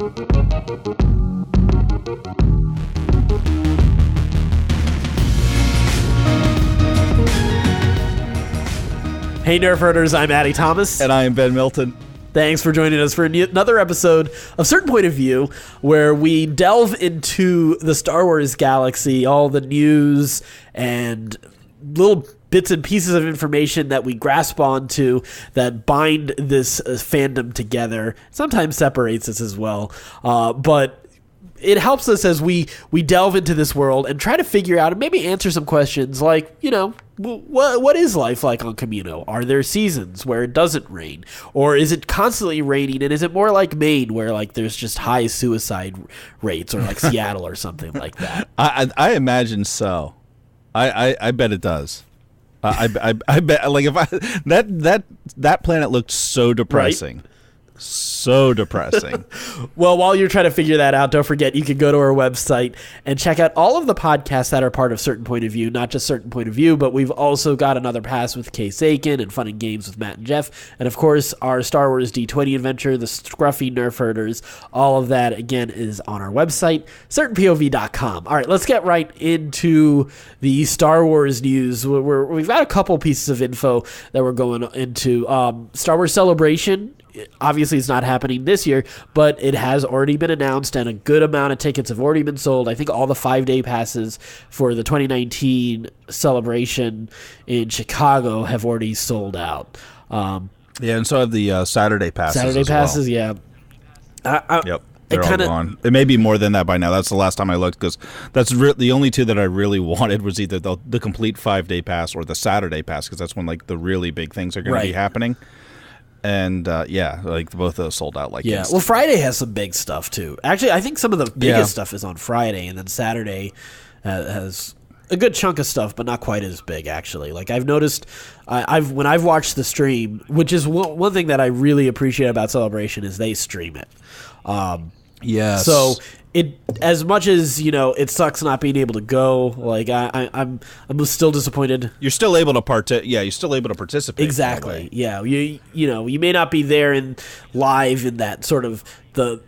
Hey Nerf Herders, I'm Addy Thomas. And I am Ben Milton. Thanks for joining us for another episode of Certain Point of View, where we delve into the Star Wars galaxy, all the news and little bits and pieces of information that we grasp onto that bind this fandom together. Sometimes separates us as well, but it helps us as we delve into this world and try to figure out and maybe answer some questions like, you know, what is life like on Kamino? Are there seasons where it doesn't rain? Or is it constantly raining, and is it more like Maine where like there's just high suicide rates, or like Seattle or something like that? I imagine so. I bet it does. I bet, like, if that planet looked so depressing. Right? So depressing. Well, while you're trying to figure that out, don't forget you can go to our website and check out all of the podcasts that are part of Certain Point of View, not just Certain Point of View, but we've also got Another Pass with Case Aiken and Fun and Games with Matt and Jeff, and of course our Star Wars D20 adventure, the Scruffy Nerf Herders. All of that, again, is on our website, certainpov.com. All right, let's get right into the Star Wars news. We've got a couple pieces of info that we're going into. Star Wars Celebration, obviously it's not happening this year, but it has already been announced, and a good amount of tickets have already been sold. I think all the 5-day passes for the 2019 celebration in Chicago have already sold out. Yeah, and so have the Saturday passes. Saturday passes, well. Yeah. Yep. They're all gone. It may be more than that by now. That's the last time I looked, because that's the only two that I really wanted was either the complete 5-day pass or the Saturday pass, because that's when like the really big things are going to be happening. And yeah, like both of those sold out. Like yeah, well, Friday has some big stuff too. Actually, I think some of the biggest stuff is on Friday, and then Saturday has a good chunk of stuff, but not quite as big. Actually, like I've noticed, when I've watched the stream, which is one thing that I really appreciate about Celebration is they stream it. Yes. So it, as much as, you know, it sucks not being able to go, like I'm still disappointed. You're still able to you're still able to participate. Exactly. Yeah. You know, you may not be there in live in that sort of the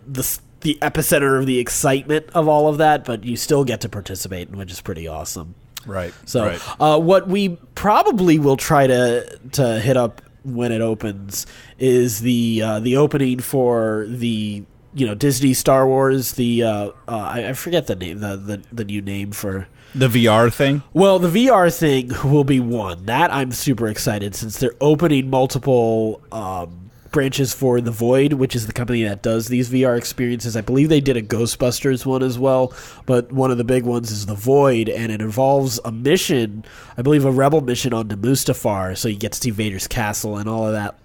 epicenter of the excitement of all of that, but you still get to participate, which is pretty awesome. Right. So right. What we probably will try to hit up when it opens is the opening for the, you know, Disney Star Wars, I forget the name, the new name for the VR thing. Well, the VR thing will be one that I'm super excited, since they're opening multiple branches for The Void, which is the company that does these VR experiences. I believe they did a Ghostbusters one as well, but one of the big ones is The Void, and it involves a mission, I believe a rebel mission on Mustafar, so you get to see Vader's castle and all of that.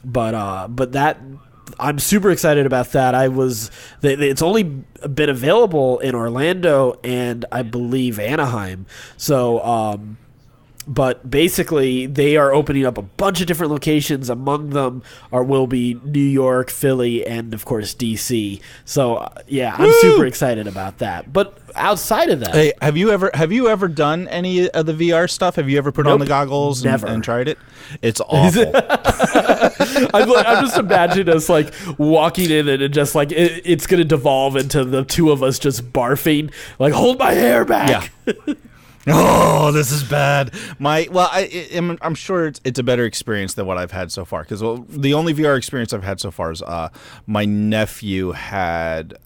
But that, I'm super excited about that. It's only been available in Orlando and I believe Anaheim. So, but basically they are opening up a bunch of different locations. Among them will be New York, Philly, and of course DC. So yeah, I'm super excited about that. But outside of that, hey, have you ever done any of the VR stuff? Have you ever put on the goggles and tried it? It's awful. I'm just imagining us like walking in and just like it's going to devolve into the two of us just barfing, like, hold my hair back. Yeah. Oh, this is bad. I'm sure it's a better experience than what I've had so far, because the only VR experience I've had so far is my nephew had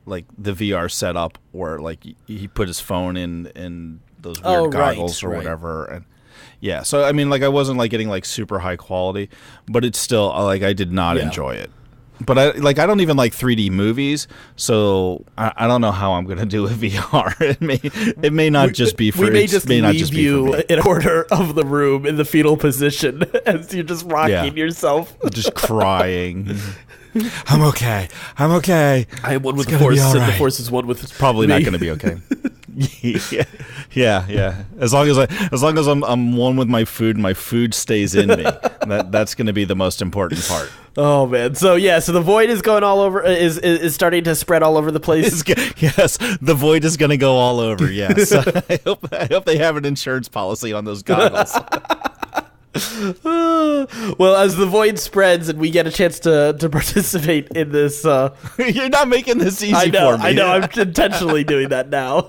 like the VR setup where like he put his phone in those weird goggles or whatever, and yeah. So I mean, like I wasn't like getting like super high quality, but it's still like I did not enjoy it. But I don't even like 3D movies, so I don't know how I'm going to do with VR. It may not just be for we may just leave you in order of the room in the fetal position as you're just rocking yourself, just crying. I'm okay. I am one with the Force, and the Force is one with. It's probably not going to be okay. Yeah. As long as I'm one with my food stays in me. That's going to be the most important part. Oh man. So the Void is going all over, is starting to spread all over the place. Yes, the Void is going to go all over. Yes. I hope they have an insurance policy on those goggles. Well, as the void spreads and we get a chance to participate in this, you're not making this easy for me. I know. I'm intentionally doing that now.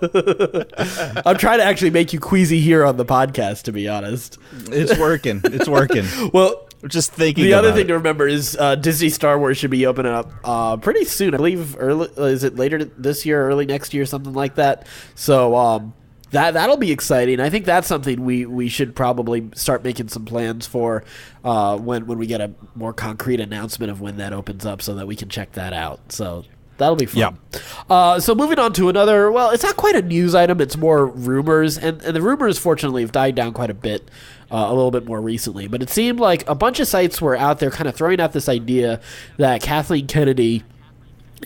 I'm trying to actually make you queasy here on the podcast, to be honest. It's working. It's working. Well, just thinking. The other thing to remember is Disney Star Wars should be opening up pretty soon. I believe is it later this year, early next year, something like that. So that'll be exciting. I think that's something we should probably start making some plans for when we get a more concrete announcement of when that opens up, so that we can check that out. So that'll be fun. Yeah. So moving on to another. Well, it's not quite a news item. It's more rumors, and the rumors fortunately have died down quite a bit. A little bit more recently, but it seemed like a bunch of sites were out there kind of throwing out this idea that Kathleen Kennedy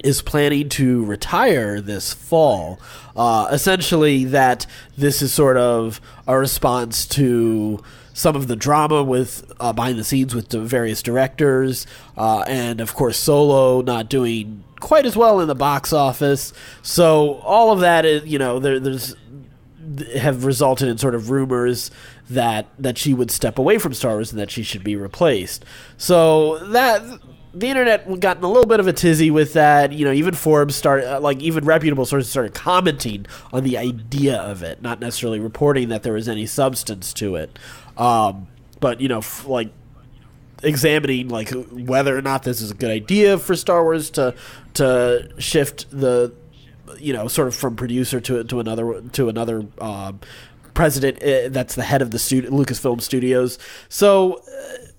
is planning to retire this fall. Essentially, that this is sort of a response to some of the drama with behind the scenes with the various directors, and of course Solo not doing quite as well in the box office. So all of that is, there's have resulted in sort of rumors that she would step away from Star Wars and that she should be replaced. So that the internet got in a little bit of a tizzy with that. Even Forbes started, even reputable sources started commenting on the idea of it, not necessarily reporting that there was any substance to it. But examining whether or not this is a good idea for Star Wars to shift the sort of from producer to another president that's the head of the Lucasfilm Studios. So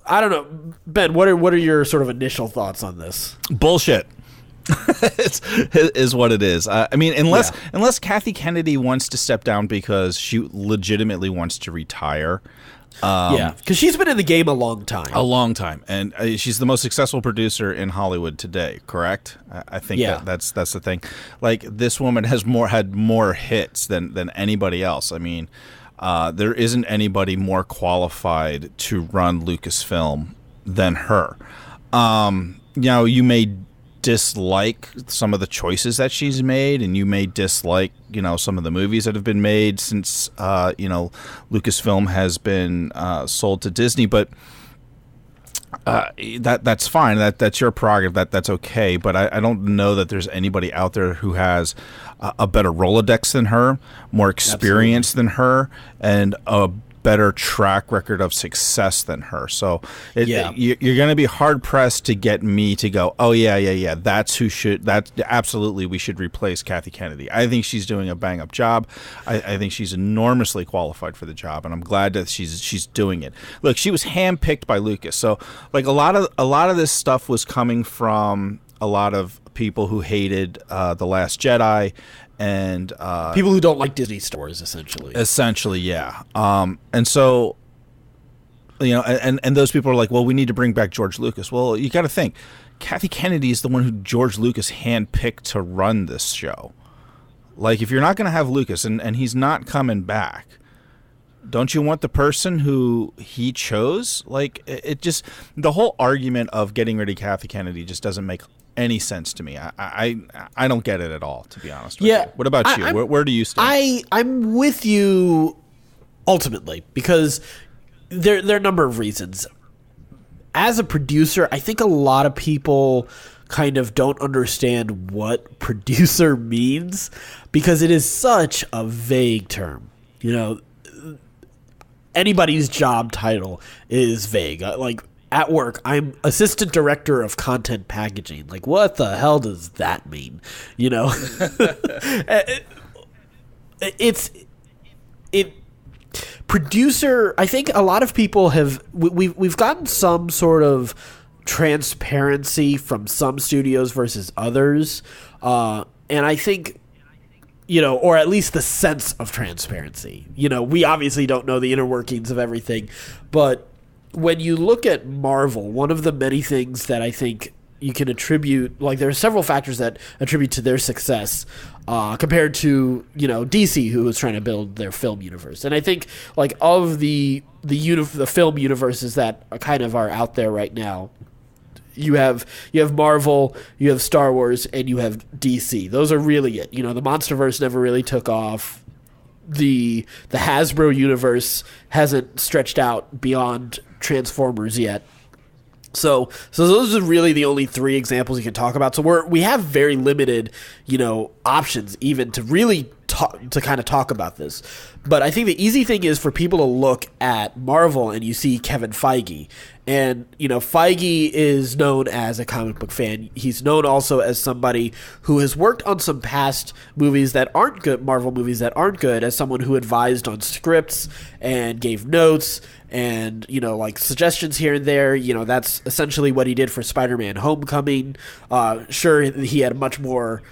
I don't know, Ben. What are your sort of initial thoughts on this? Bullshit. is what it is. I mean, unless Kathy Kennedy wants to step down because she legitimately wants to retire. Because she's been in the game a long time. And she's the most successful producer in Hollywood today, correct? I think that's the thing. Like, this woman has had more hits than anybody else. I mean, there isn't anybody more qualified to run Lucasfilm than her. You may dislike some of the choices that she's made, and you may dislike some of the movies that have been made since Lucasfilm has been sold to Disney, but that's fine. That's your prerogative. That's okay. But I don't know that there's anybody out there who has a better Rolodex than her, more experience than her, and a better track record of success than her. So you're going to be hard pressed to get me to go, oh yeah, that's absolutely, we should replace Kathy Kennedy. I think she's doing a bang up job. I think she's enormously qualified for the job, and I'm glad that she's doing it. Look, she was handpicked by Lucas, so a lot of this stuff was coming from a lot of people who hated The Last Jedi. And people who don't like Disney Star Wars, essentially, yeah. And so, and those people are like, well, we need to bring back George Lucas. Well, you got to think, Kathy Kennedy is the one who George Lucas handpicked to run this show. Like, if you're not going to have Lucas, and he's not coming back, don't you want the person who he chose? Like, it just, the whole argument of getting rid of Kathy Kennedy just doesn't make any sense to me. I don't get it at all, to be honest with you. What about you? Where do you stand? I'm with you ultimately, because there are a number of reasons. As a producer, I think a lot of people kind of don't understand what producer means, because it is such a vague term. Anybody's job title is vague. At work, I'm assistant director of content packaging. Like, what the hell does that mean? Producer. I think a lot of people we've gotten some sort of transparency from some studios versus others, and I think, or at least the sense of transparency. We obviously don't know the inner workings of everything, but when you look at Marvel, one of the many things that I think you can attribute, there are several factors that attribute to their success compared to, DC, who was trying to build their film universe. And I think, of the film universes that are out there right now, you have Marvel, you have Star Wars, and you have DC. Those are really it. The MonsterVerse never really took off. the Hasbro universe hasn't stretched out beyond Transformers yet. So those are really the only 3 examples you can talk about. So we have very limited, options even to really kind of talk about this. But I think the easy thing is for people to look at Marvel and you see Kevin Feige. And, Feige is known as a comic book fan. He's known also as somebody who has worked on some past movies that aren't good, Marvel movies that aren't good, as someone who advised on scripts and gave notes and, suggestions here and there. That's essentially what he did for Spider-Man Homecoming. Sure, he had much more...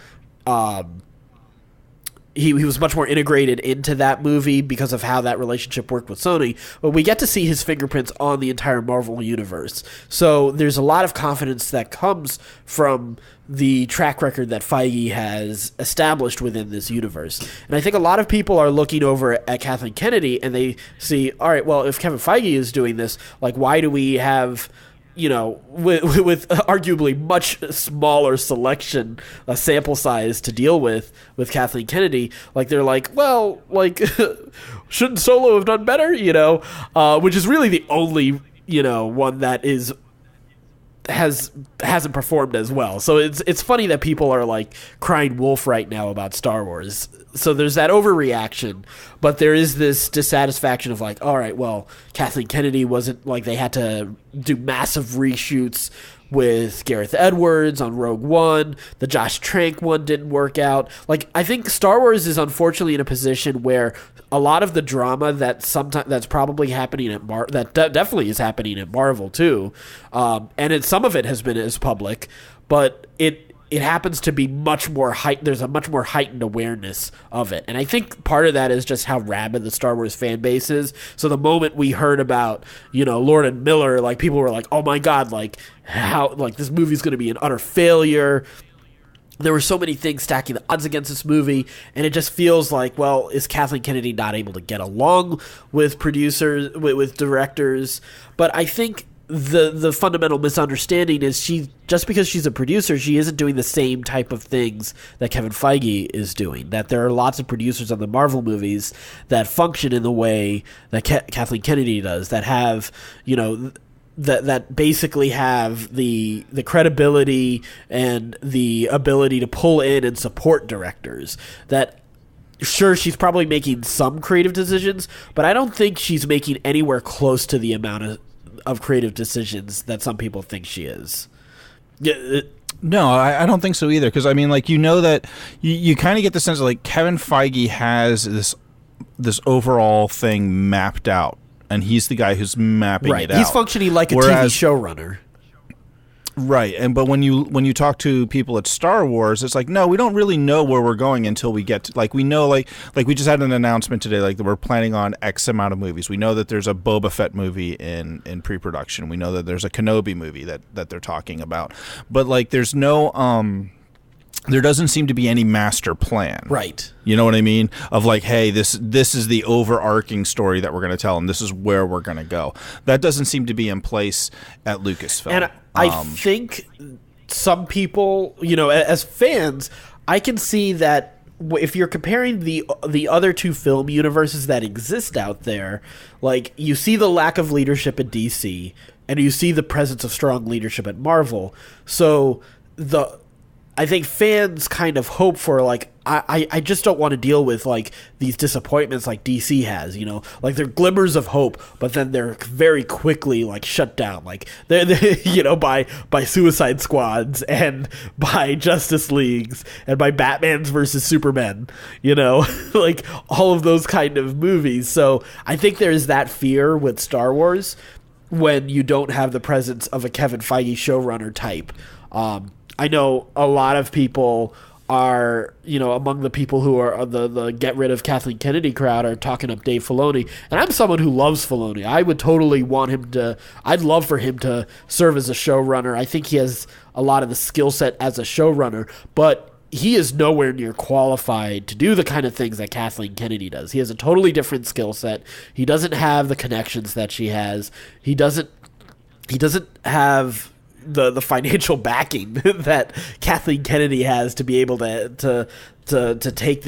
He was much more integrated into that movie because of how that relationship worked with Sony, but we get to see his fingerprints on the entire Marvel universe. So there's a lot of confidence that comes from the track record that Feige has established within this universe. And I think a lot of people are looking over at Kathleen Kennedy and they see, all right, well, if Kevin Feige is doing this, why do we have... with arguably much smaller selection, a sample size to deal with Kathleen Kennedy, they're shouldn't Solo have done better? Which is really the only, one that hasn't performed as well. So it's funny that people are crying wolf right now about Star Wars. So there's that overreaction, but there is this dissatisfaction of all right, well, Kathleen Kennedy wasn't they had to do massive reshoots with Gareth Edwards on Rogue One. The Josh Trank one didn't work out. I think Star Wars is unfortunately in a position where a lot of the drama that's probably happening at definitely is happening at Marvel too, and some of it has been as public, but it happens to be much more there's a much more heightened awareness of it. And I think part of that is just how rabid the Star Wars fan base is. So the moment we heard about, Lord and Miller, people were oh my God, how, this movie's going to be an utter failure. There were so many things stacking the odds against this movie, and it just feels well, is Kathleen Kennedy not able to get along with producers, with directors? But I think the fundamental misunderstanding is just because she's a producer, she isn't doing the same type of things that Kevin Feige is doing. That there are lots of producers on the Marvel movies that function in the way that Kathleen Kennedy does, that have, that basically have the credibility and the ability to pull in and support directors. That sure, she's probably making some creative decisions, but I don't think she's making anywhere close to the amount of creative decisions that some people think she is. No, I don't think so either. Because that you kind of get the sense of Kevin Feige has this overall thing mapped out, and he's the guy who's mapping it out. He's functioning like a TV showrunner. Right, but when you talk to people at Star Wars, it's no, we don't really know where we're going until we get to, we know, we just had an announcement today, that we're planning on X amount of movies. We know that there's a Boba Fett movie in pre-production. We know that there's a Kenobi movie that they're talking about. But, there's no, there doesn't seem to be any master plan. Right. You know what I mean? Of hey, this is the overarching story that we're going to tell, and this is where we're going to go. That doesn't seem to be in place at Lucasfilm. And I think some people, as fans, I can see that if you're comparing the other 2 film universes that exist out there, you see the lack of leadership at DC, and you see the presence of strong leadership at Marvel. So I think fans kind of hope for I just don't want to deal with these disappointments like DC has, they're glimmers of hope, but then they're very quickly shut down, they're by Suicide Squads and by Justice Leagues and by Batman's versus Superman, all of those kind of movies. So I think there's that fear with Star Wars when you don't have the presence of a Kevin Feige showrunner type. I know a lot of people are, among the people who are the get rid of Kathleen Kennedy crowd are talking up Dave Filoni. And I'm someone who loves Filoni. I would totally want him to, I'd love for him to serve as a showrunner. I think he has a lot of the skill set as a showrunner, but he is nowhere near qualified to do the kind of things that Kathleen Kennedy does. He has a totally different skill set. He doesn't have the connections that she has. He doesn't have the financial backing that Kathleen Kennedy has to be able to take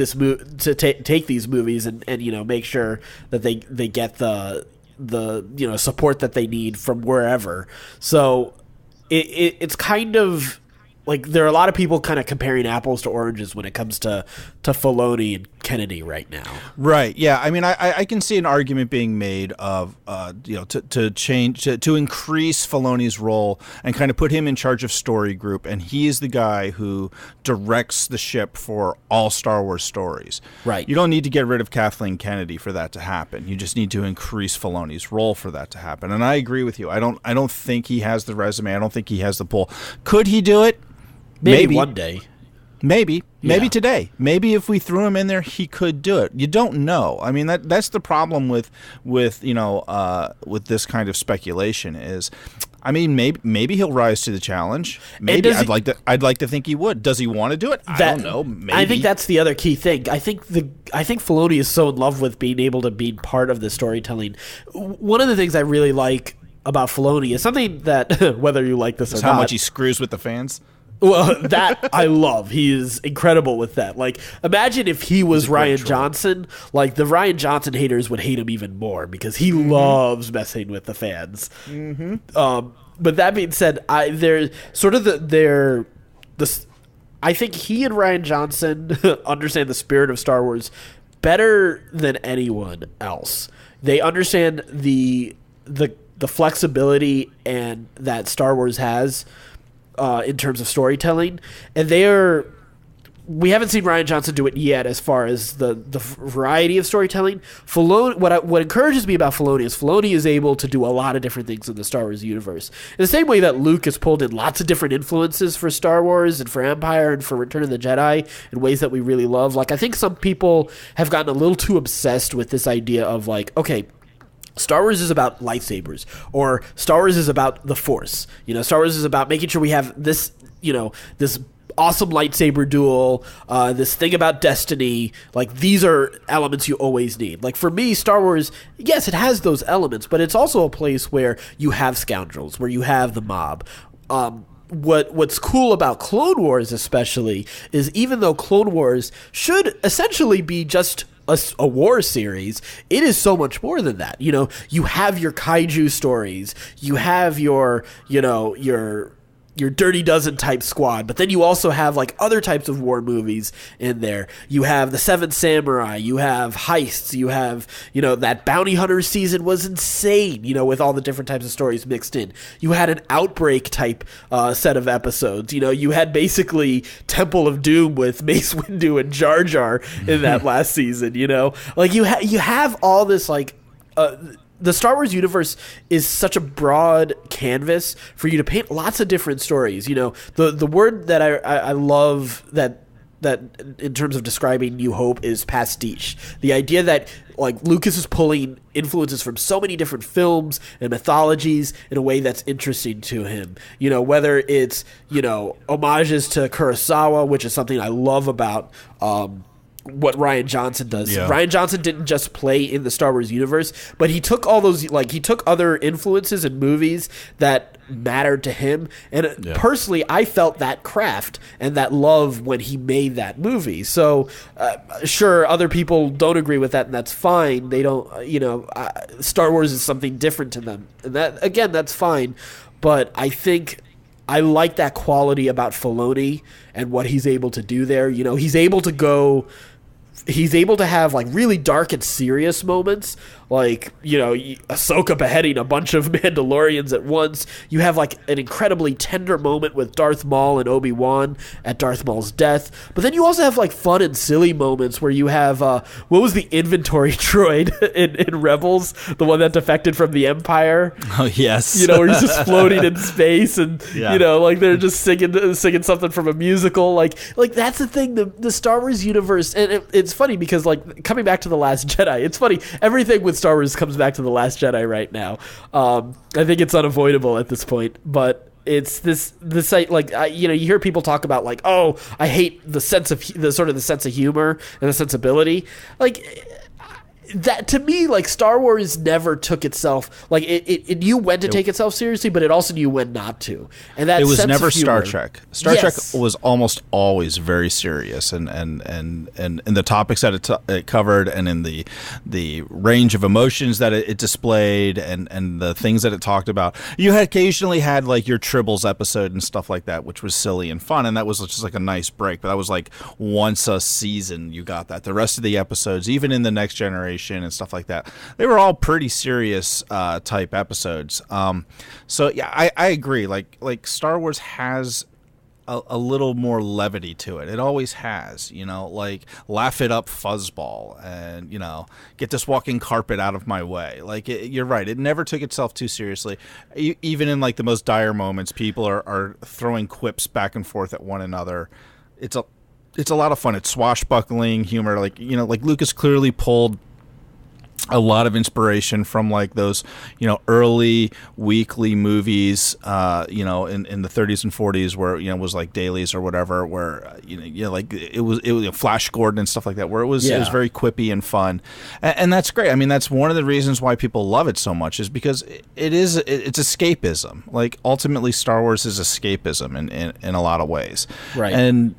take these movies and make sure that they get the support that they need from wherever. So it's kind of like there are a lot of people kind of comparing apples to oranges when it comes to Filoni and Kennedy right now. Right. Yeah. I mean, I can see an argument being made of to increase Filoni's role and kind of put him in charge of story group, and he is the guy who directs the ship for all Star Wars stories. Right. You don't need to get rid of Kathleen Kennedy for that to happen. You just need to increase Filoni's role for that to happen. And I agree with you. I don't think he has the resume. I don't think he has the pull. Could he do it? Maybe one day. Maybe today. Maybe if we threw him in there, he could do it. You don't know. I mean, that's the problem with this kind of speculation is, I mean, maybe he'll rise to the challenge. Maybe I'd like to think he would. Does he want to do it? I don't know. Maybe. I think that's the other key thing. I think Filoni is so in love with being able to be part of the storytelling. One of the things I really like about Filoni is something that whether you like this or not, how much he screws with the fans. Well, that I love. He is incredible with that. Like, imagine if he was Rian Johnson. Like, the Rian Johnson haters would hate him even more because he loves messing with the fans. Mm-hmm. But that being said, I think he and Rian Johnson understand the spirit of Star Wars better than anyone else. They understand the flexibility and that Star Wars has. In terms of storytelling, and we haven't seen Rian Johnson do it yet as far as the variety of storytelling. Filoni, what encourages me about Filoni is able to do a lot of different things in the Star Wars universe. In the same way that Luke has pulled in lots of different influences for Star Wars and for Empire and for Return of the Jedi in ways that we really love. Like, I think some people have gotten a little too obsessed with this idea of like, okay, Star Wars is about lightsabers, or Star Wars is about the Force. Star Wars is about making sure we have this, this awesome lightsaber duel, this thing about destiny. Like, these are elements you always need. Like, for me, Star Wars, yes, it has those elements, but it's also a place where you have scoundrels, where you have the mob. What's cool about Clone Wars especially is even though Clone Wars should essentially be just a war series, it is so much more than that. You have your kaiju stories, you have your Dirty Dozen type squad, but then you also have like other types of war movies in there. You have the Seven Samurai, you have heists, you have, that Bounty Hunter season was insane, with all the different types of stories mixed in. You had an Outbreak type set of episodes. You had basically Temple of Doom with Mace Windu and Jar Jar in that last season, Like, you have all this, like, the Star Wars universe is such a broad canvas for you to paint lots of different stories. The word that I love that in terms of describing New Hope is pastiche. The idea that like Lucas is pulling influences from so many different films and mythologies in a way that's interesting to him. Whether it's, homages to Kurosawa, which is something I love about what Rian Johnson does. Yeah. Rian Johnson didn't just play in the Star Wars universe, but he took all those, like, he took other influences and movies that mattered to him. And personally, I felt that craft and that love when he made that movie. So, sure, other people don't agree with that, and that's fine. They don't, Star Wars is something different to them. And that, again, that's fine. But I think I like that quality about Filoni and what he's able to do there. He's able to have like really dark and serious moments, like, Ahsoka beheading a bunch of Mandalorians at once. You have like an incredibly tender moment with Darth Maul and Obi-Wan at Darth Maul's death. But then you also have like fun and silly moments where you have, what was the inventory droid in Rebels? The one that defected from the Empire? Oh, yes. Where he's just floating in space and, like they're just singing something from a musical. Like that's the thing, the Star Wars universe. And it's funny because like coming back to The Last Jedi, it's funny. Everything with Star Wars comes back to The Last Jedi right now. I think it's unavoidable at this point, but it's this like you hear people talk about like, oh, I hate the sense of humor and the sensibility. Like, that to me, like, Star Wars never took itself, like, it knew when to take itself seriously, but it also knew when not to. And that it was sense never of humor, Star Trek. Star Trek was almost always very serious, and the topics that it covered, and in the range of emotions that it displayed, and the things that it talked about. You had occasionally had like your Tribbles episode and stuff like that, which was silly and fun, and that was just like a nice break. But that was like once a season you got that. The rest of the episodes, even in the Next Generation and stuff like that, they were all pretty serious type episodes. So yeah, I agree. Like Star Wars has a little more levity to it. It always has, like laugh it up fuzzball, and get this walking carpet out of my way. Like you're right, it never took itself too seriously. Even in like the most dire moments, people are throwing quips back and forth at one another. It's a lot of fun. It's swashbuckling humor. Like like Lucas clearly pulled a lot of inspiration from like those, early weekly movies, in the 30s and 40s where, it was like dailies or whatever, where, like it was Flash Gordon and stuff like that, where it was very quippy and fun. And that's great. I mean, that's one of the reasons why people love it so much, is because it's escapism. Like ultimately Star Wars is escapism in a lot of ways. Right. And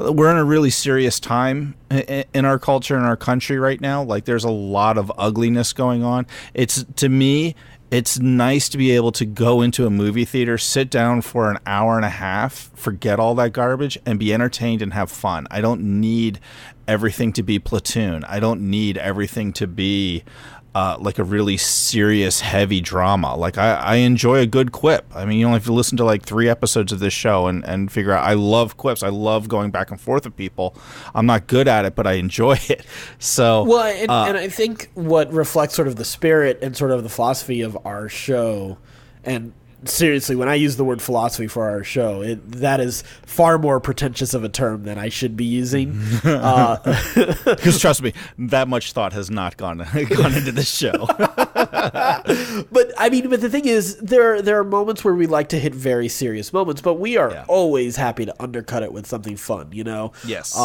we're in a really serious time in our culture, in our country right now. Like there's a lot of ugliness going on. To me, it's nice to be able to go into a movie theater, sit down for an hour and a half, forget all that garbage, and be entertained and have fun. I don't need everything to be Platoon. I don't need everything to be like a really serious, heavy drama. Like I enjoy a good quip. I mean, you only have to listen to like 3 episodes of this show and figure out I love quips. I love going back and forth with people. I'm not good at it, but I enjoy it. So well, and I think what reflects sort of the spirit and sort of the philosophy of our show, and seriously, when I use the word philosophy for our show, that is far more pretentious of a term than I should be using. Because trust me, that much thought has not gone into this show. But the thing is, there are moments where we like to hit very serious moments, but we are always happy to undercut it with something fun. Yes.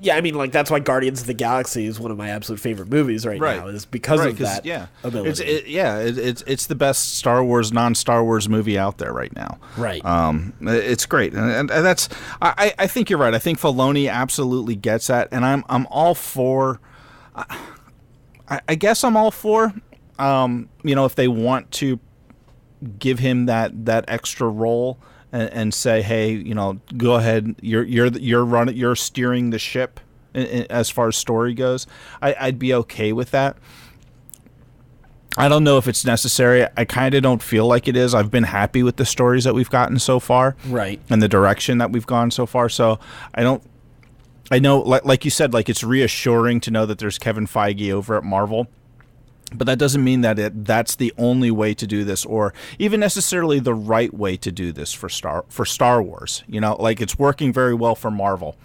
Like that's why Guardians of the Galaxy is one of my absolute favorite movies right now, is because of that ability. It's the best Star Wars, non-Star Wars movie out there right now. Right. It's great, and that's. I think you're right. I think Filoni absolutely gets that, and I'm all for. I guess I'm all for. If they want to give him that extra role. And say, hey, go ahead. You're steering the ship as far as story goes. I'd be okay with that. I don't know if it's necessary. I kind of don't feel like it is. I've been happy with the stories that we've gotten so far, right, and the direction that we've gone so far. So I know, like you said, like it's reassuring to know that there's Kevin Feige over at Marvel. But that doesn't mean that that's the only way to do this, or even necessarily the right way to do this for Star Wars. Like it's working very well for Marvel.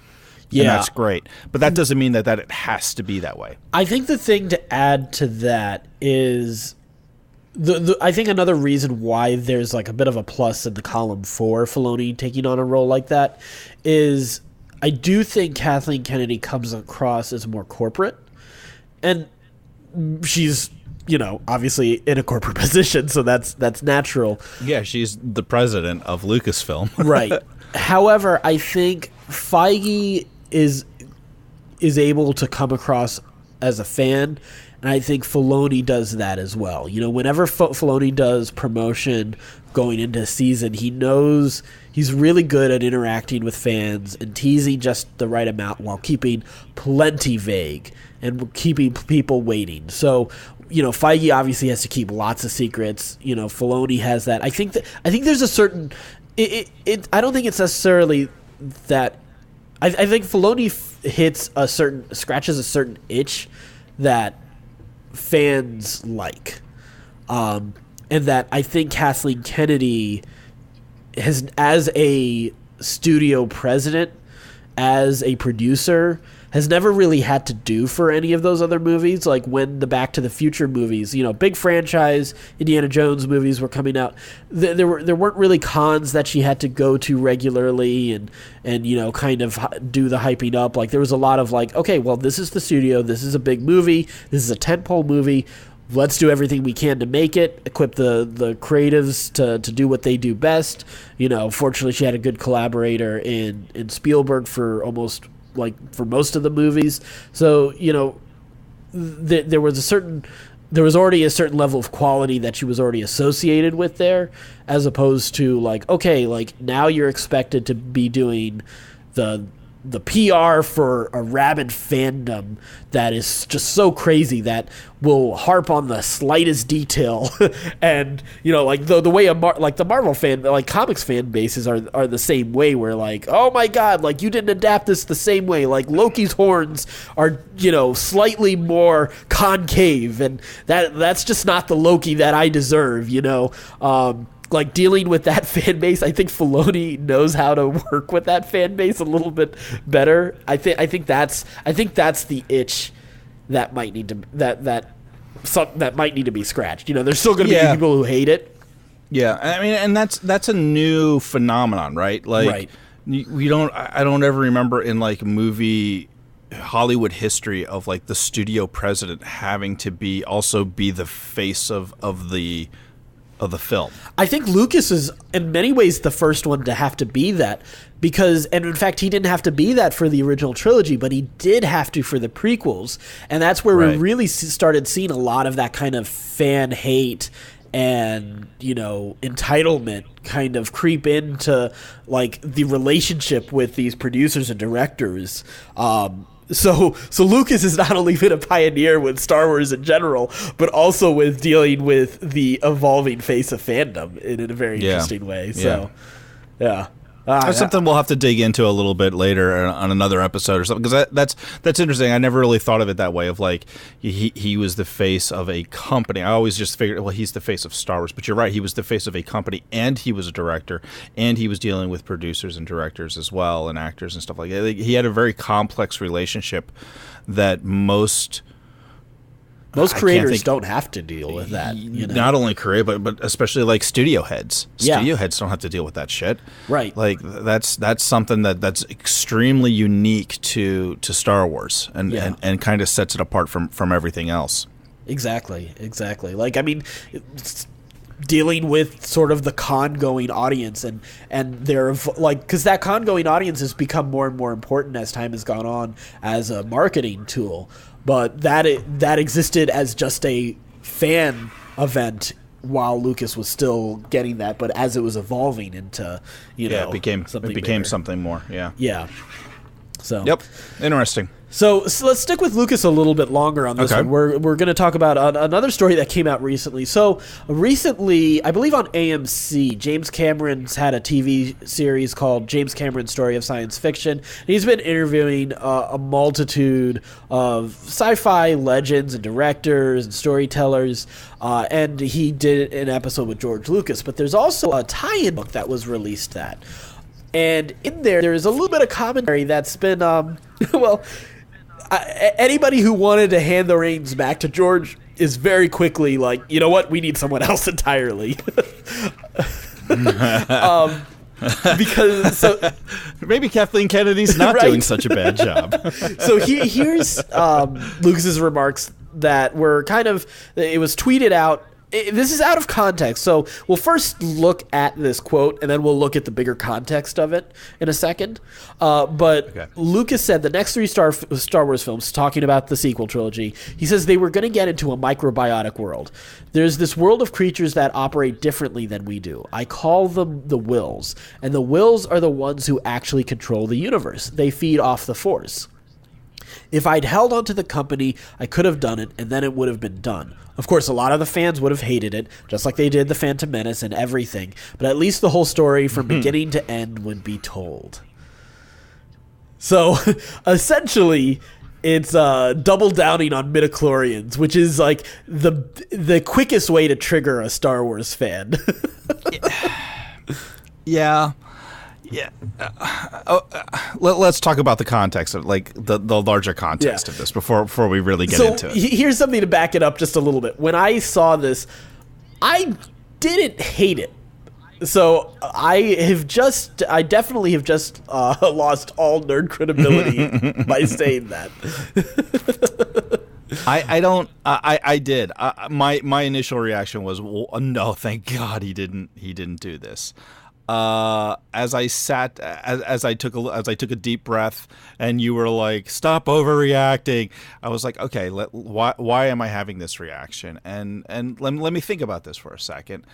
Yeah, and that's great. But that doesn't mean that it has to be that way. I think the thing to add to that is I think another reason why there's like a bit of a plus in the column for Filoni taking on a role like that is I do think Kathleen Kennedy comes across as more corporate, and she's obviously in a corporate position, so that's natural. Yeah, she's the president of Lucasfilm. Right. However, I think Feige is able to come across as a fan, and I think Filoni does that as well. Whenever Filoni does promotion going into a season, he knows he's really good at interacting with fans and teasing just the right amount while keeping plenty vague and keeping people waiting. So, Feige obviously has to keep lots of secrets. Filoni has that. I think there's a certain. I don't think it's necessarily that. I think Filoni scratches a certain itch that fans like, and that I think Kathleen Kennedy has, as a studio president, as a producer has never really had to do for any of those other movies. Like when the Back to the Future movies, big franchise Indiana Jones movies were coming out, there weren't really cons that she had to go to regularly and kind of do the hyping up. Like there was a lot of like, okay, well, this is the studio, this is a big movie, this is a tentpole movie. Let's do everything we can to make it, equip the creatives to do what they do best. Fortunately, she had a good collaborator in Spielberg for most of the movies. So, there was already a certain level of quality that she was already associated with there, as opposed to now you're expected to be doing the PR for a rabid fandom that is just so crazy that will harp on the slightest detail. And the way the Marvel fan, comics fan bases are the same way, where oh my god, you didn't adapt this the same way, Loki's horns are slightly more concave, and that's just not the Loki that I deserve. Dealing with that fan base, I think Filoni knows how to work with that fan base a little bit better. I think that's the itch that might need to be scratched. There's still going to be people who hate it. Yeah, I mean, and that's a new phenomenon, right? Right. I don't ever remember in movie Hollywood history of the studio president having to be the face of the film. I think Lucas is in many ways the first one to have to be that, and in fact he didn't have to be that for the original trilogy, but he did have to for the prequels, and that's where we really started seeing a lot of that kind of fan hate and entitlement kind of creep into the relationship with these producers and directors. So Lucas has not only been a pioneer with Star Wars in general, but also with dealing with the evolving face of fandom in a very interesting way. So, yeah. That's something we'll have to dig into a little bit later on another episode or something, because that's interesting. I never really thought of it that way, of he was the face of a company. I always just figured, well, he's the face of Star Wars, but you're right, he was the face of a company, and he was a director, and he was dealing with producers and directors as well, and actors and stuff like that. He had a very complex relationship that most creators don't have to deal with that. Not only creator, but especially studio heads. Studio heads don't have to deal with that shit. Right. That's something that's extremely unique to Star Wars, and kind of sets it apart from everything else. Exactly. Dealing with sort of the con-going audience, and they're because that con-going audience has become more and more important as time has gone on as a marketing tool. But that existed as just a fan event while Lucas was still getting that. But as it was evolving into, it became something more. Yeah. Yeah. So. Yep. Interesting. So let's stick with Lucas a little bit longer on this one. We're going to talk about another story that came out recently. So recently, I believe on AMC, James Cameron's had a TV series called James Cameron's Story of Science Fiction. And he's been interviewing a multitude of sci-fi legends and directors and storytellers, and he did an episode with George Lucas. But there's also a tie-in book that was released and in there is a little bit of commentary that's been, anybody who wanted to hand the reins back to George is very quickly like, you know what, we need someone else entirely. Because maybe Kathleen Kennedy's not doing such a bad job. So here's Lucas's remarks that were it was tweeted out. This is out of context, so we'll first look at this quote, and then we'll look at the bigger context of it in a second. But Lucas said the next three Star Wars films, talking about the sequel trilogy, he says they were going to get into a microbiotic world. There's this world of creatures that operate differently than we do. I call them the Wills, and the Wills are the ones who actually control the universe. They feed off the Force. If I'd held onto the company, I could have done it, and then it would have been done. Of course, a lot of the fans would have hated it, just like they did The Phantom Menace and everything, but at least the whole story from beginning to end would be told. So, essentially, it's double downing on midichlorians, which is like the quickest way to trigger a Star Wars fan. Yeah. Yeah. Let's talk about the context of like the larger context of this before we really get into it. Here's something to back it up just a little bit. When I saw this, I didn't hate it. So I definitely have just lost all nerd credibility by saying that. I did. My initial reaction was, well, no, thank God he didn't do this. As I took a deep breath, and you were like, "Stop overreacting," I was like, "Okay, why am I having this reaction?" And let me think about this for a second.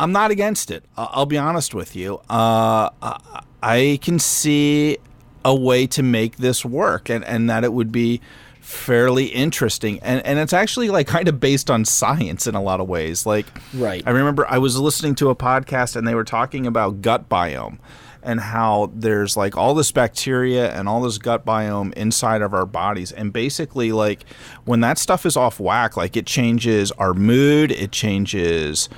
I'm not against it. I'll be honest with you. I can see a way to make this work, and that it would be fairly interesting, and it's actually like kind of based on science in a lot of ways. Like, right. I remember I was listening to a podcast and they were talking about gut biome and how there's like all this bacteria and all this gut biome inside of our bodies, and basically like when that stuff is off whack, like it changes our mood, it changes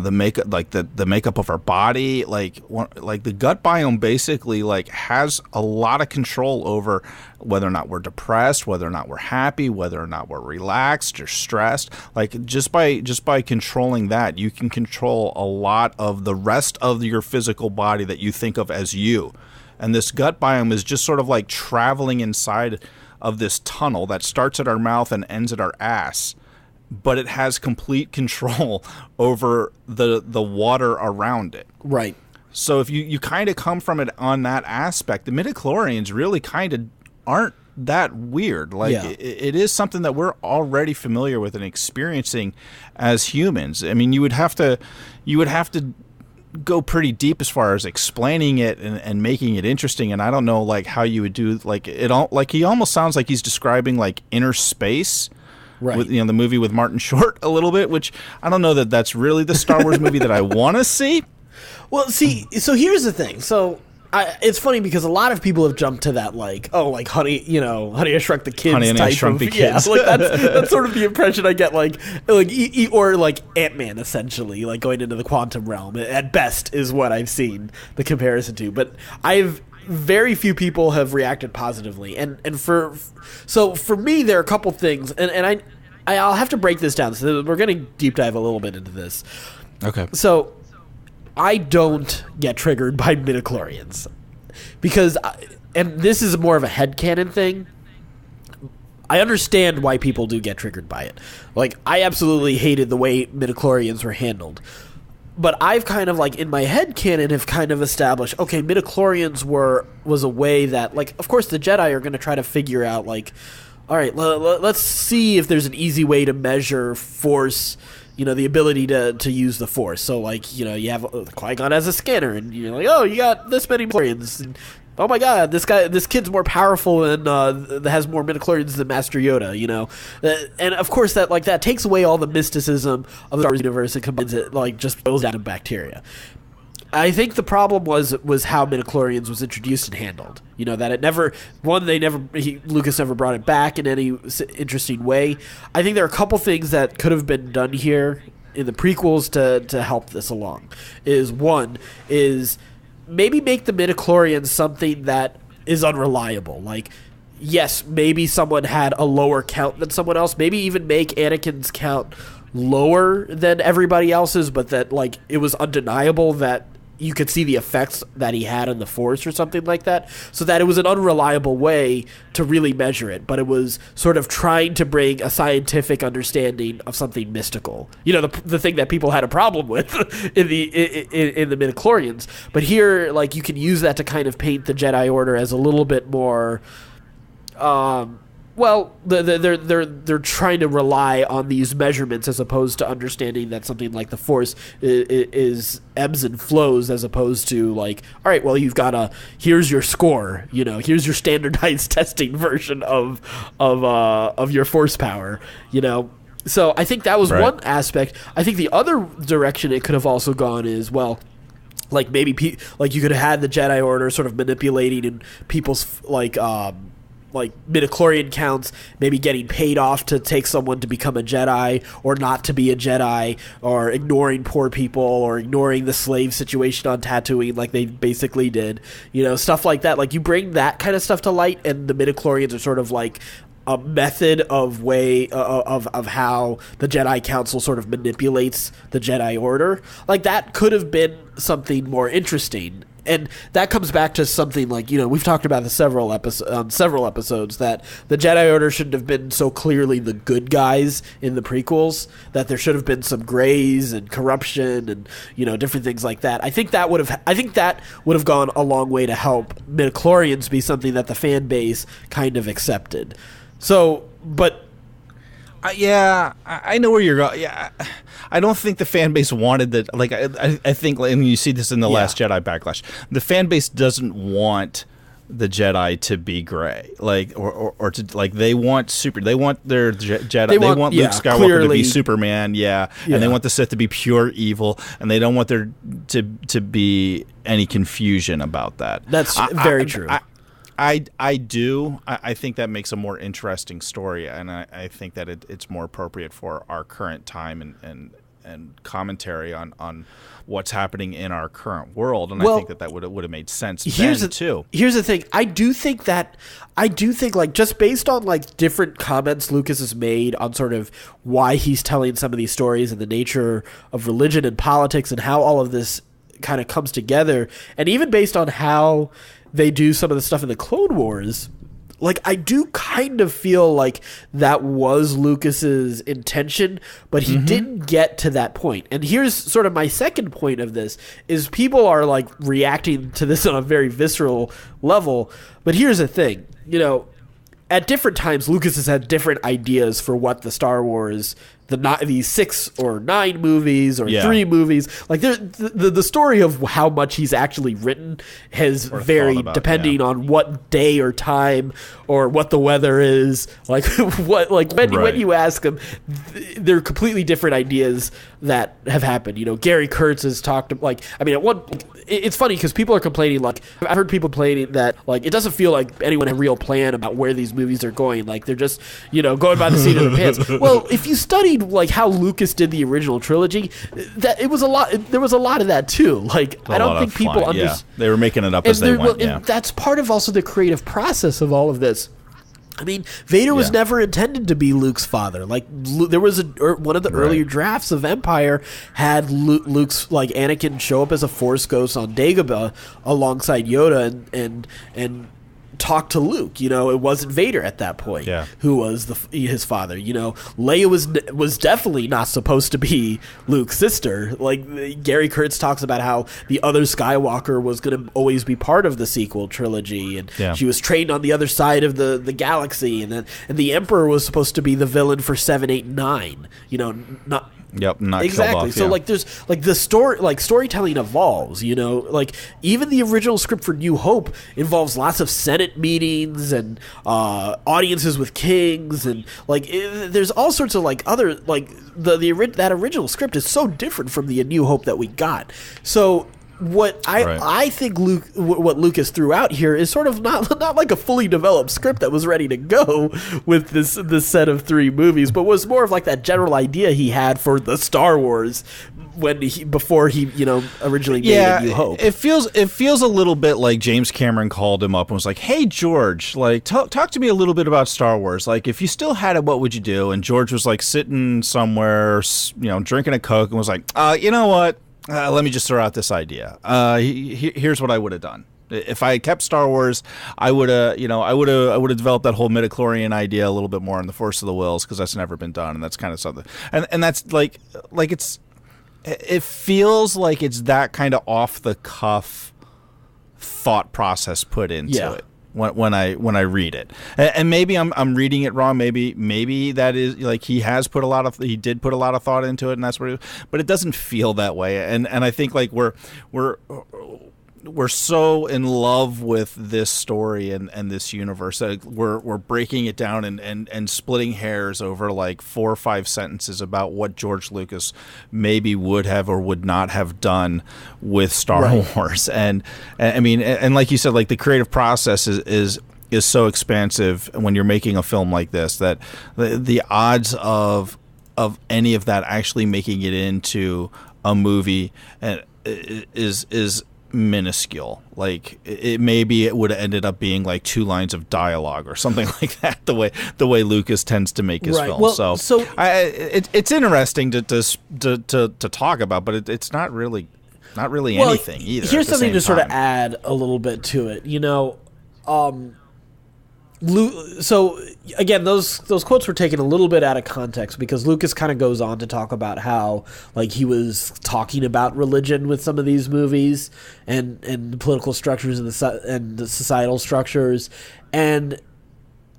the makeup, like the makeup of our body, like the gut biome basically like has a lot of control over whether or not we're depressed, whether or not we're happy, whether or not we're relaxed or stressed. Like just by controlling that, you can control a lot of the rest of your physical body that you think of as you. And this gut biome is just sort of like traveling inside of this tunnel that starts at our mouth and ends at our ass. But it has complete control over the water around it. Right. So if you kind of come from it on that aspect, the midichlorians really kind of aren't that weird. Like it is something that we're already familiar with and experiencing as humans. I mean, you would have to go pretty deep as far as explaining it and making it interesting. And I don't know like how you would do like it all. Like he almost sounds like he's describing like inner space. Right. With, the movie with Martin Short a little bit, which I don't know that that's really the Star Wars movie that I want to see. Well, see, so here's the thing. So it's funny because a lot of people have jumped to that, like, oh, like Honey, Honey I Shrunk the Kids. Honey and I Shrunk the Kids. Yeah, like that's sort of the impression I get, like or like Ant-Man, essentially, like going into the quantum realm. At best, is what I've seen the comparison to. But very few people have reacted positively, and for me there are a couple things, and I'll have to break this down. So we're going to deep dive a little bit into this. Okay. So I don't get triggered by midichlorians because, and this is more of a headcanon thing. I understand why people do get triggered by it. Like, I absolutely hated the way midichlorians were handled. But I've kind of, like, in my head canon have kind of established, okay, midichlorians was a way that, like, of course the Jedi are going to try to figure out, like, all right, let's see if there's an easy way to measure Force, the ability to use the Force. So, like, you have Qui-Gon as a scanner, and you're like, oh, you got this many midichlorians, and oh my God, this kid's more powerful and has more midichlorians than Master Yoda, and of course that takes away all the mysticism of the Star Wars universe and combines it, like, just boils down to bacteria. I think the problem was how midichlorians was introduced and handled. That it never Lucas never brought it back in any interesting way. I think there are a couple things that could have been done here in the prequels to help this along. One is maybe make the midichlorians something that is unreliable. Like, yes, maybe someone had a lower count than someone else. Maybe even make Anakin's count lower than everybody else's, but that, like, it was undeniable that you could see the effects that he had on the Force or something like that, so that it was an unreliable way to really measure it, but it was sort of trying to bring a scientific understanding of something mystical. The thing that people had a problem with in the midichlorians. But here, like, you can use that to kind of paint the Jedi Order as a little bit more they're trying to rely on these measurements as opposed to understanding that something like the Force is ebbs and flows, as opposed to, like, all right, well, you've got here's your score, here's your standardized testing version of your Force power, So I think that was one aspect. I think the other direction it could have also gone is, well, like, maybe like you could have had the Jedi Order sort of manipulating in people's, like, like midichlorian counts, maybe getting paid off to take someone to become a Jedi or not to be a Jedi, or ignoring poor people or ignoring the slave situation on Tatooine like they basically did, stuff like that. Like, you bring that kind of stuff to light, and the midichlorians are sort of like a method of how the Jedi Council sort of manipulates the Jedi Order. Like, that could have been something more interesting. And that comes back to something like, we've talked about this several episodes, that the Jedi Order shouldn't have been so clearly the good guys in the prequels, that there should have been some grays and corruption and, different things like that. I think that would have gone a long way to help midichlorians be something that the fan base kind of accepted. So, but... I know where you're going. Yeah, I don't think the fan base wanted that. Like, I think, and you see this in the Last Jedi Backlash, the fan base doesn't want the Jedi to be gray, like, or to, like, they want their Jedi. They want Luke Skywalker to be Superman, and they want the Sith to be pure evil, and they don't want there to be any confusion about that. That's very true. I do. I think that makes a more interesting story, and I think that it's more appropriate for our current time and commentary on what's happening in our current world. And I think that would have made sense then too. Here's the thing. I do think like, just based on like different comments Lucas has made on sort of why he's telling some of these stories and the nature of religion and politics and how all of this kind of comes together, and even based on how they do some of the stuff in the Clone Wars, like, I do kind of feel like that was Lucas's intention, but he didn't get to that point. And here's sort of my second point of this, is people are like reacting to this on a very visceral level. But here's the thing, at different times, Lucas has had different ideas for what the Star Wars, these 6 or 9 movies or 3 movies, like, the story of how much he's actually written has varied depending on what day or time or what the weather is. Like, when you ask him, they're completely different ideas that have happened. Gary Kurtz has talked, like, I mean, it's funny because people are complaining, like, I've heard people complaining that, like, it doesn't feel like anyone had a real plan about where these movies are going. Like, they're just, going by the seat of the pants. Well, if you studied, like, how Lucas did the original trilogy, that it was a lot. There was a lot of that too. Like, I don't think people understand. Yeah, they were making it up as they went. And that's part of also the creative process of all of this. I mean, Vader was never intended to be Luke's father. Like, there was one of the earlier drafts of Empire had Luke's, like, Anakin show up as a Force ghost on Dagobah alongside Yoda and talk to Luke. It wasn't Vader at that point who was his father. Leia was definitely not supposed to be Luke's sister. Like, Gary Kurtz talks about how the other Skywalker was going to always be part of the sequel trilogy, and she was trained on the other side of the galaxy, and the Emperor was supposed to be the villain for 7, 8, 9. Not exactly. So like, there's like the story, like, storytelling evolves. Like, even the original script for New Hope involves lots of Senate meetings and audiences with kings, and like, there's all sorts of like other, like, that original script is so different from the New Hope that we got. So what I think what Lucas threw out here is sort of not like a fully developed script that was ready to go with this set of 3 movies, but was more of like that general idea he had for the Star Wars before he originally made A New Hope. It feels a little bit like James Cameron called him up and was like, "Hey George, like, talk to me a little bit about Star Wars. Like, if you still had it, what would you do?" And George was like sitting somewhere, drinking a Coke, and was like, "You know what? Let me just throw out this idea. Here's what I would have done. If I had kept Star Wars, I would have developed that whole midichlorian idea a little bit more in the Force of the Wills, because that's never been done, and that's kind of something. And that's like it feels like it's that kind of off the cuff thought process put into it. When I read it, and maybe I'm reading it wrong. Maybe that is, like, he did put a lot of thought into it, and that's what. But it doesn't feel that way, and I think, like, we're so in love with this story and this universe that we're breaking it down and splitting hairs over like 4 or 5 sentences about what George Lucas maybe would have or would not have done with Star Wars. And I mean, and like you said, like, the creative process is is so expansive when you're making a film like this that the odds of any of that actually making it into a movie is minuscule. Like maybe it would have ended up being like 2 lines of dialogue or something like that. The way Lucas tends to make his film. Well, it's interesting to talk about, but it's not really anything either. Here's something to sort of add a little bit to it. So again, those quotes were taken a little bit out of context because Lucas kind of goes on to talk about how like he was talking about religion with some of these movies and the political structures and the societal structures, and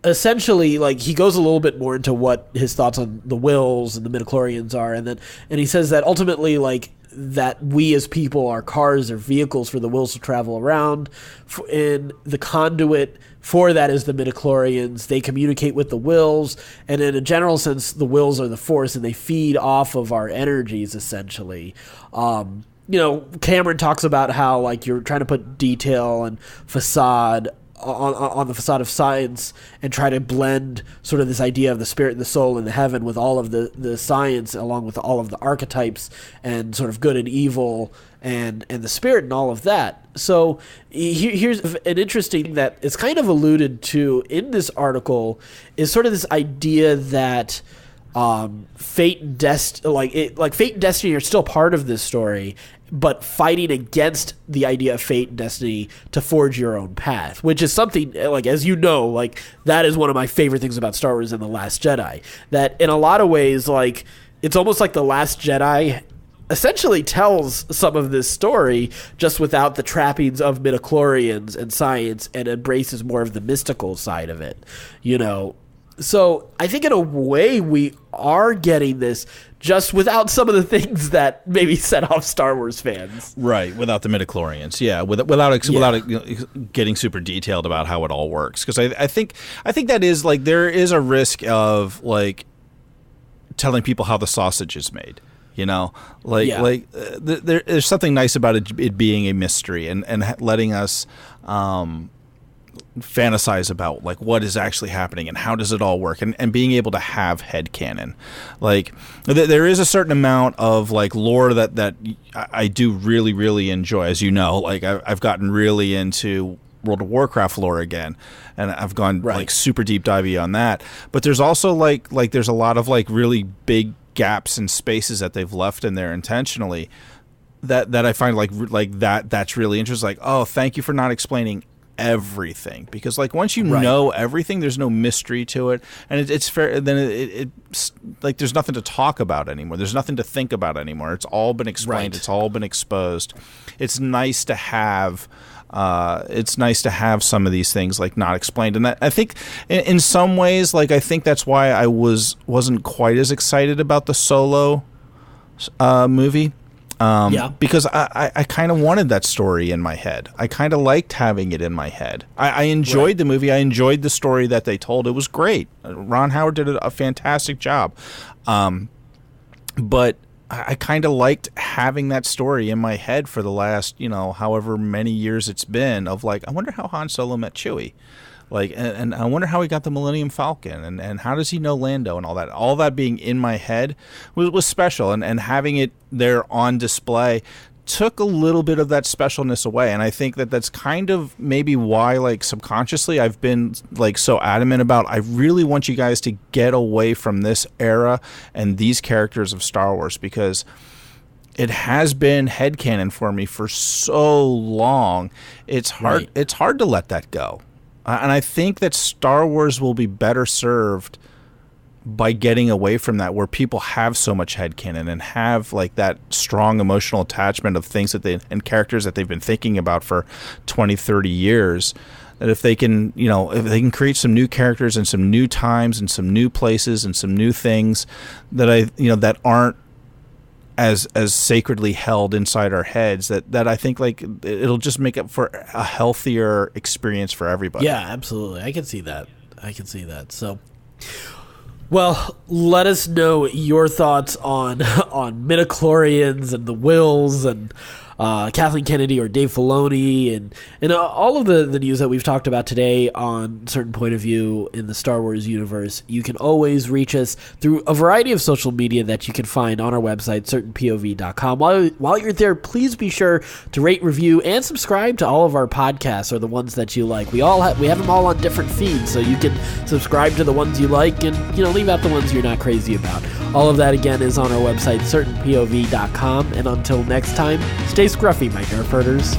essentially like he goes a little bit more into what his thoughts on the wills and the midichlorians are, and he says that ultimately like that we as people are cars or vehicles for the wills to travel around, and the conduit for that is the midichlorians. They communicate with the wills, and in a general sense, the wills are the force, and they feed off of our energies, essentially. Cameron talks about how like you're trying to put detail and facade on the facade of science and try to blend sort of this idea of the spirit and the soul and the heaven with all of the science, along with all of the archetypes and sort of good and evil and the spirit and all of that. So here's an interesting thing that is kind of alluded to in this article is sort of this idea that fate and fate and destiny are still part of this story, but fighting against the idea of fate and destiny to forge your own path, which is something, like, as you know, like, that is one of my favorite things about Star Wars and The Last Jedi. That in a lot of ways, like, it's almost like The Last Jedi essentially tells some of this story just without the trappings of midichlorians and science, and embraces more of the mystical side of it, So I think in a way we are getting this just without some of the things that maybe set off Star Wars fans. Right, without the midichlorians. Yeah, without getting super detailed about how it all works. Because I think that is like there is a risk of like telling people how the sausage is made. There's something nice about it being a mystery and letting us fantasize about like what is actually happening and how does it all work, and being able to have headcanon. Like there is a certain amount of like lore that I do really, really enjoy. As you know, like I've gotten really into World of Warcraft lore again, and I've gone like super deep divey on that. But there's also like there's a lot of like really big gaps and spaces that they've left in there intentionally that I find like that's really interesting. Like, oh, thank you for not explaining everything, because like once you know everything, there's no mystery to it, and it's fair. Then it's like there's nothing to talk about anymore. There's nothing to think about anymore. It's all been explained. It's all been exposed. It's nice to have. It's nice to have some of these things like not explained, and that, I think in some ways, like I think that's why I wasn't quite as excited about the Solo movie. Because I kind of wanted that story in my head. I kind of liked having it in my head. I enjoyed the movie. I enjoyed the story that they told. It was great. Ron Howard did a fantastic job. But I kind of liked having that story in my head for the last, however many years it's been, of like, I wonder how Han Solo met Chewie. Like, and I wonder how he got the Millennium Falcon, and how does he know Lando, and all that. All that being in my head was special, and having it there on display took a little bit of that specialness away. And I think that's kind of maybe why, like, subconsciously I've been like so adamant about, I really want you guys to get away from this era and these characters of Star Wars, because it has been headcanon for me for so long. It's hard. It's hard to let that go. And I think that Star Wars will be better served by getting away from that, where people have so much headcanon and have like that strong emotional attachment of things and characters that they've been thinking about for 20, 30 years. That if they can, if they can create some new characters and some new times and some new places and some new things that that aren't as sacredly held inside our heads, that I think like it'll just make up for a healthier experience for everybody. Yeah, absolutely. I can see that. So, well, let us know your thoughts on midichlorians and the wills and Kathleen Kennedy or Dave Filoni and all of the news that we've talked about today on Certain Point of View in the Star Wars universe, you can always reach us through a variety of social media that you can find on our website, certainpov.com. While you're there, please be sure to rate, review, and subscribe to all of our podcasts, or the ones that you like. We have them all on different feeds, so you can subscribe to the ones you like and leave out the ones you're not crazy about. All of that, again, is on our website, certainpov.com. And until next time, stay scruffy, my nerf herders.